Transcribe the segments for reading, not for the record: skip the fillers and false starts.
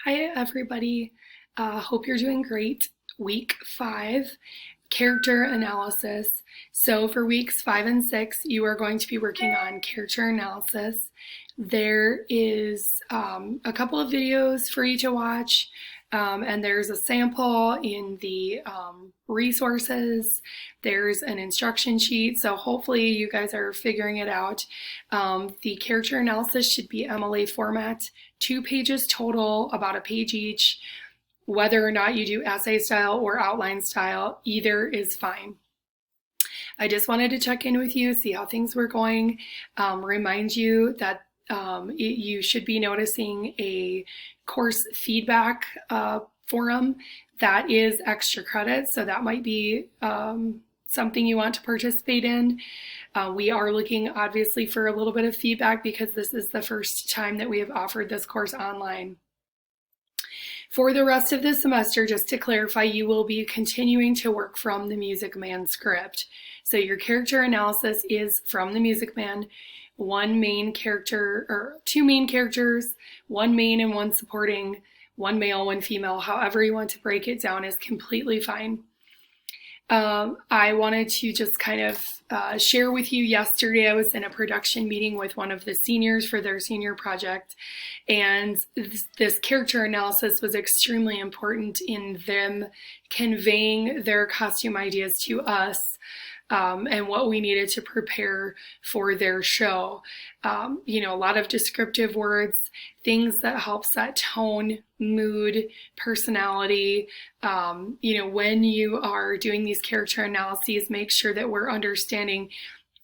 Hi, everybody. Hope you're doing great. Week 5, character analysis. So, for weeks 5 and 6, you are going to be working on character analysis. There is a couple of videos for you to watch, and there's a sample in the resources. There's an instruction sheet, so hopefully you guys are figuring it out. The character analysis should be MLA format, 2 pages total, about a page each. Whether or not you do essay style or outline style, either is fine. I just wanted to check in with you, see how things were going, remind you that you should be noticing a course feedback forum that is extra credit, so that might be something you want to participate in. We are looking obviously for a little bit of feedback because this is the first time that we have offered this course online. For the rest of the semester, just to clarify, you will be continuing to work from the Music Man script. So your character analysis is from the Music Man, one main character, or 2 main characters, 1 main and 1 supporting, 1 male, 1 female, however you want to break it down is completely fine. I wanted to just kind of share with you, yesterday I was in a production meeting with one of the seniors for their senior project, and this character analysis was extremely important in them conveying their costume ideas to us. And what we needed to prepare for their show. A lot of descriptive words, things that help set tone, mood, personality. When you are doing these character analyses, make sure that we're understanding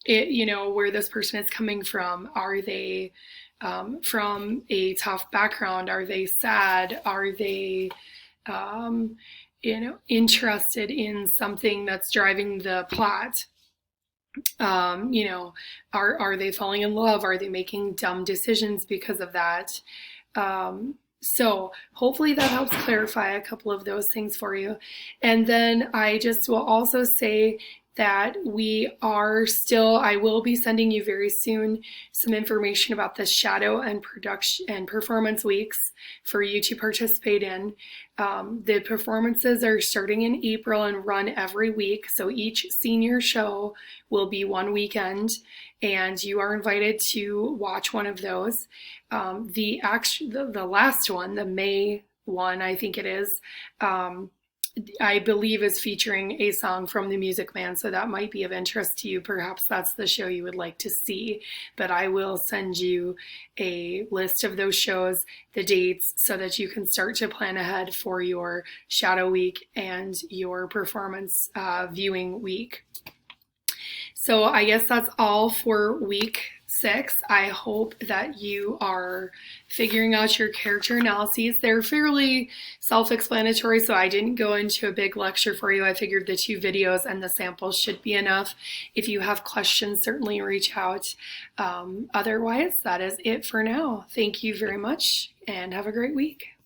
it, where this person is coming from. Are they from a tough background? Are they sad? Are they interested in something that's driving the plot? Are they falling in love? Are they making dumb decisions because of that? So hopefully that helps clarify a couple of those things for you. And then I just will also say that I will be sending you very soon some information about the shadow and production and performance weeks for you to participate in. The performances are starting in April and run every week. So each senior show will be 1 weekend, and you are invited to watch one of those. The last one, the May one, I think it is, I believe is featuring a song from the Music Man, so that might be of interest to you. Perhaps that's the show you would like to see, but I will send you a list of those shows, the dates, so that you can start to plan ahead for your shadow week and your performance viewing week. So I guess that's all for week 6. I hope that you are figuring out your character analyses. They're fairly self-explanatory, so I didn't go into a big lecture for you. I figured the 2 videos and the samples should be enough. If you have questions, certainly reach out. Otherwise, that is it for now. Thank you very much, and have a great week.